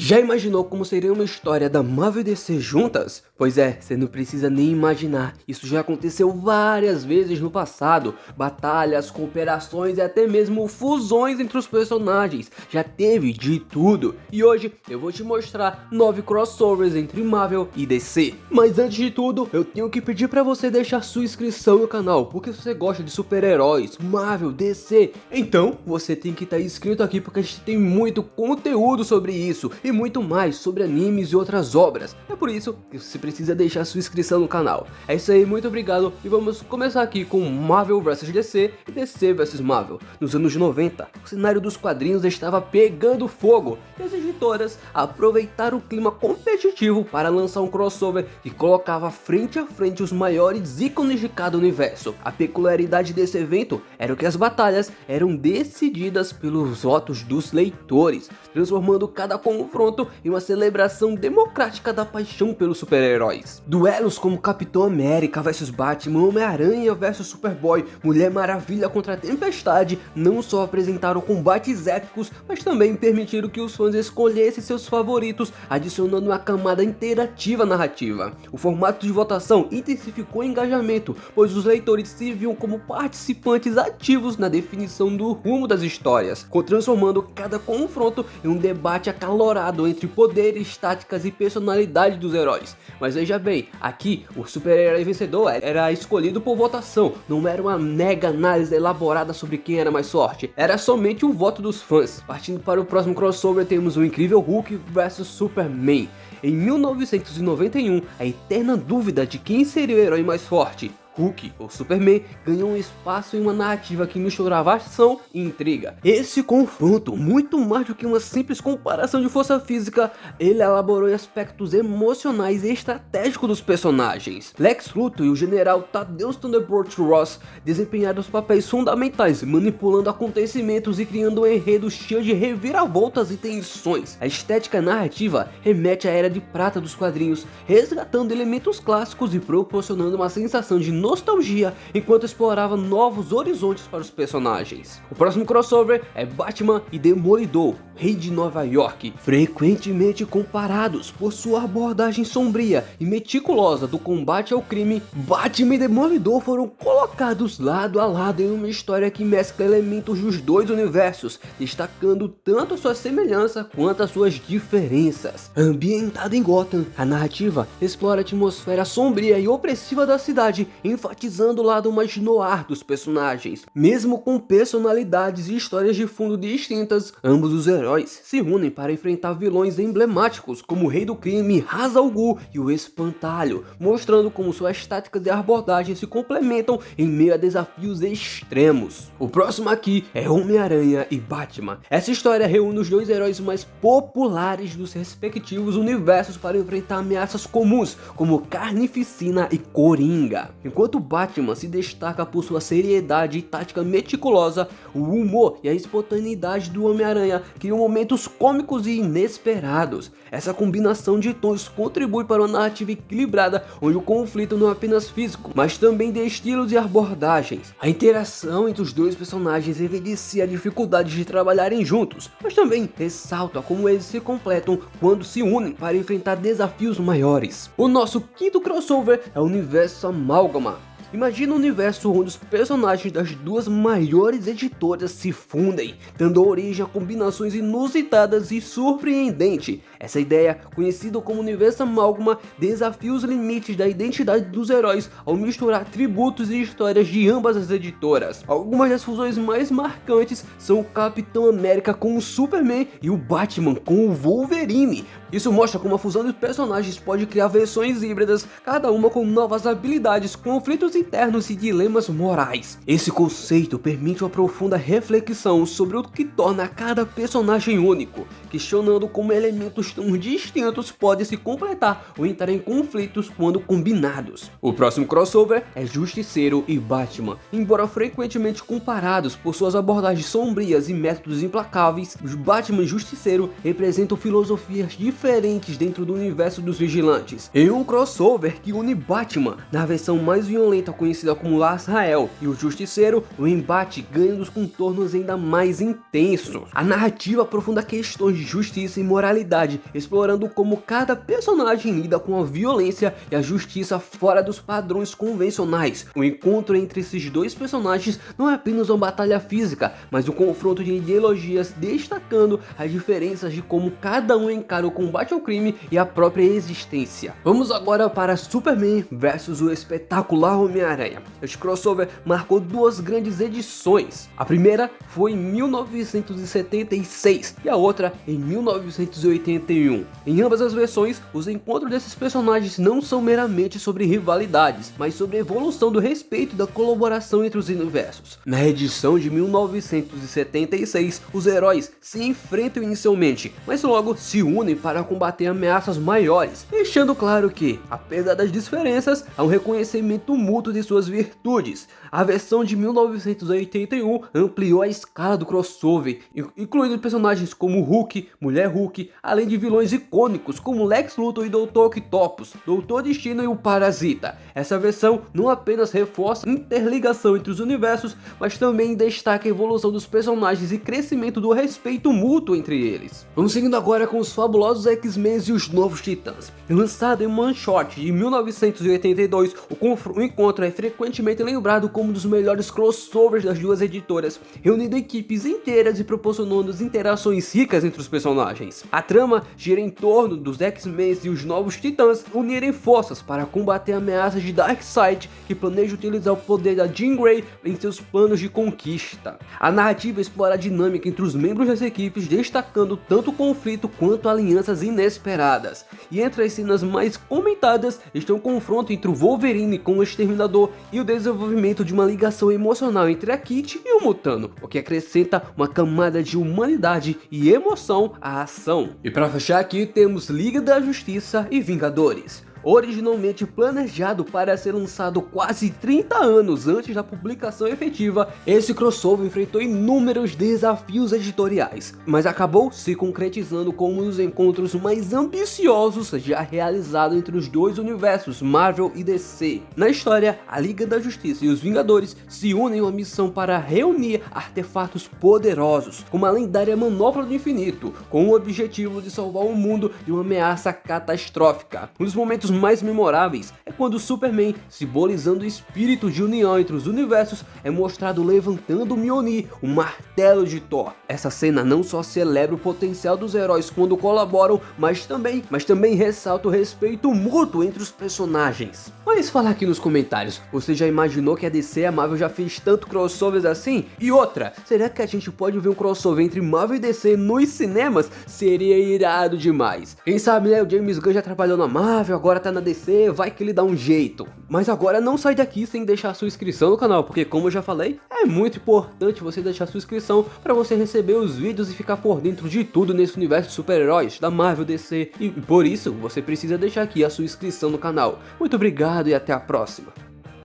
Já imaginou como seria uma história da Marvel e DC juntas? Pois é, você não precisa nem imaginar, isso já aconteceu várias vezes no passado. Batalhas, cooperações e até mesmo fusões entre os personagens, já teve de tudo. E hoje eu vou te mostrar 9 crossovers entre Marvel e DC. Mas antes de tudo, eu tenho que pedir para você deixar sua inscrição no canal, porque se você gosta de super-heróis, Marvel, DC, então você tem que estar inscrito aqui, porque a gente tem muito conteúdo sobre isso e muito mais sobre animes e outras obras. É por isso que você precisa deixar sua inscrição no canal. É isso aí, muito obrigado, e vamos começar aqui com Marvel vs DC e DC vs Marvel. Nos anos 90, o cenário dos quadrinhos estava pegando fogo e as editoras aproveitaram o clima competitivo para lançar um crossover que colocava frente a frente os maiores ícones de cada universo. A peculiaridade desse evento era que as batalhas eram decididas pelos votos dos leitores, transformando cada confronto em uma celebração democrática da paixão pelos super-heróis. Duelos como Capitão América vs Batman, Homem-Aranha vs Superboy, Mulher Maravilha contra a Tempestade não só apresentaram combates épicos, mas também permitiram que os fãs escolhessem seus favoritos, adicionando uma camada interativa narrativa. O formato de votação intensificou o engajamento, pois os leitores se viam como participantes ativos na definição do rumo das histórias, transformando cada confronto em um debate acalorado entre poderes, táticas e personalidade dos heróis. Mas veja bem, aqui o super-herói vencedor era escolhido por votação, não era uma mega análise elaborada sobre quem era mais forte, era somente o voto dos fãs. Partindo para o próximo crossover, temos o Incrível Hulk vs Superman. Em 1991, a eterna dúvida de quem seria o herói mais forte, Hulk ou Superman, ganhou um espaço em uma narrativa que misturava ação e intriga. Esse confronto, muito mais do que uma simples comparação de força física, ele elaborou em aspectos emocionais e estratégicos dos personagens. Lex Luthor e o general Thaddeus Thunderbolt Ross desempenharam os papéis fundamentais, manipulando acontecimentos e criando um enredo cheio de reviravoltas e tensões. A estética narrativa remete à Era de Prata dos quadrinhos, resgatando elementos clássicos e proporcionando uma sensação de nostalgia enquanto explorava novos horizontes para os personagens. O próximo crossover é Batman e Demolidor, Rei de Nova York. Frequentemente comparados por sua abordagem sombria e meticulosa do combate ao crime, Batman e Demolidor foram colocados lado a lado em uma história que mescla elementos dos dois universos, destacando tanto sua semelhança quanto as suas diferenças. Ambientada em Gotham, a narrativa explora a atmosfera sombria e opressiva da cidade, enfatizando o lado mais noir dos personagens. Mesmo com personalidades e histórias de fundo distintas, ambos os heróis se unem para enfrentar vilões emblemáticos como o Rei do Crime, Ra's al Ghul e o Espantalho, mostrando como suas táticas e abordagens se complementam em meio a desafios extremos. O próximo aqui é Homem-Aranha e Batman. Essa história reúne os dois heróis mais populares dos respectivos universos para enfrentar ameaças comuns como Carnificina e Coringa. Enquanto Batman se destaca por sua seriedade e tática meticulosa, o humor e a espontaneidade do Homem-Aranha criam momentos cômicos e inesperados. Essa combinação de tons contribui para uma narrativa equilibrada, onde o conflito não é apenas físico, mas também de estilos e abordagens. A interação entre os dois personagens evidencia a dificuldade de trabalharem juntos, mas também ressalta como eles se completam quando se unem para enfrentar desafios maiores. O nosso quinto crossover é o Universo Amálgama. Imagina um universo onde os personagens das duas maiores editoras se fundem, dando origem a combinações inusitadas e surpreendentes. Essa ideia, conhecida como Universo Amálgama, desafia os limites da identidade dos heróis ao misturar tributos e histórias de ambas as editoras. Algumas das fusões mais marcantes são o Capitão América com o Superman e o Batman com o Wolverine. Isso mostra como a fusão dos personagens pode criar versões híbridas, cada uma com novas habilidades, conflitos internos e dilemas morais. Esse conceito permite uma profunda reflexão sobre o que torna cada personagem único, questionando como elementos tão distintos podem se completar ou entrar em conflitos quando combinados. O próximo crossover é Justiceiro e Batman. Embora frequentemente comparados por suas abordagens sombrias e métodos implacáveis, os Batman e Justiceiro representam filosofias diferentes dentro do universo dos vigilantes. Em um crossover que une Batman na versão mais violenta conhecida como Lasrael, e o Justiceiro, o embate ganha nos contornos ainda mais intensos. A narrativa aprofunda questões de justiça e moralidade, explorando como cada personagem lida com a violência e a justiça fora dos padrões convencionais. O encontro entre esses dois personagens não é apenas uma batalha física, mas um confronto de ideologias, destacando as diferenças de como cada um encara o combate ao crime e a própria existência. Vamos agora para Superman vs o espetacular Homem-Aranha. Este crossover marcou duas grandes edições. A primeira foi em 1976 e a outra em 1981. Em ambas as versões, os encontros desses personagens não são meramente sobre rivalidades, mas sobre a evolução do respeito e da colaboração entre os universos. Na edição de 1976, os heróis se enfrentam inicialmente, mas logo se unem para combater ameaças maiores, deixando claro que, apesar das diferenças, há um reconhecimento mútuo de suas virtudes. A versão de 1981 ampliou a escala do crossover, incluindo personagens como Hulk, Mulher Hulk, além de vilões icônicos como Lex Luthor e Dr. Octopus, Doutor Destino e o Parasita. Essa versão não apenas reforça a interligação entre os universos, mas também destaca a evolução dos personagens e crescimento do respeito mútuo entre eles. Vamos seguindo agora com os fabulosos X-Men e os Novos Titãs. Lançado em um one shot de 1982, o encontro é frequentemente lembrado como um dos melhores crossovers das duas editoras, reunindo equipes inteiras e proporcionando interações ricas entre os personagens. A trama gira em torno dos X-Men e os Novos Titãs unirem forças para combater ameaças de Darkseid, que planeja utilizar o poder da Jean Grey em seus planos de conquista. A narrativa explora a dinâmica entre os membros das equipes, destacando tanto o conflito quanto alianças inesperadas. E entre as cenas mais comentadas estão o confronto entre o Wolverine com o Exterminador e o desenvolvimento de uma ligação emocional entre a Kitty e o Mutano, o que acrescenta uma camada de humanidade e emoção à ação. E para fechar aqui temos Liga da Justiça e Vingadores. Originalmente planejado para ser lançado quase 30 anos antes da publicação efetiva, esse crossover enfrentou inúmeros desafios editoriais, mas acabou se concretizando como um dos encontros mais ambiciosos já realizados entre os dois universos, Marvel e DC. Na história, a Liga da Justiça e os Vingadores se unem em uma missão para reunir artefatos poderosos, como a lendária Manopla do Infinito, com o objetivo de salvar o mundo de uma ameaça catastrófica. Um dos momentos mais memoráveis é quando Superman, simbolizando o espírito de união entre os universos, é mostrado levantando o Mjolnir, o martelo de Thor. Essa cena não só celebra o potencial dos heróis quando colaboram, mas também ressalta o respeito mútuo entre os personagens. Mas fala aqui nos comentários, você já imaginou que a DC e a Marvel já fez tanto crossovers assim? E outra, será que a gente pode ver um crossover entre Marvel e DC nos cinemas? Seria irado demais. Quem sabe, né, o James Gunn já trabalhou na Marvel, agora tá na DC, vai que ele dá um jeito. Mas agora não sai daqui sem deixar sua inscrição no canal, porque como eu já falei, é muito importante você deixar sua inscrição para você receber os vídeos e ficar por dentro de tudo nesse universo de super-heróis da Marvel, DC, e por isso você precisa deixar aqui a sua inscrição no canal. Muito obrigado e até a próxima.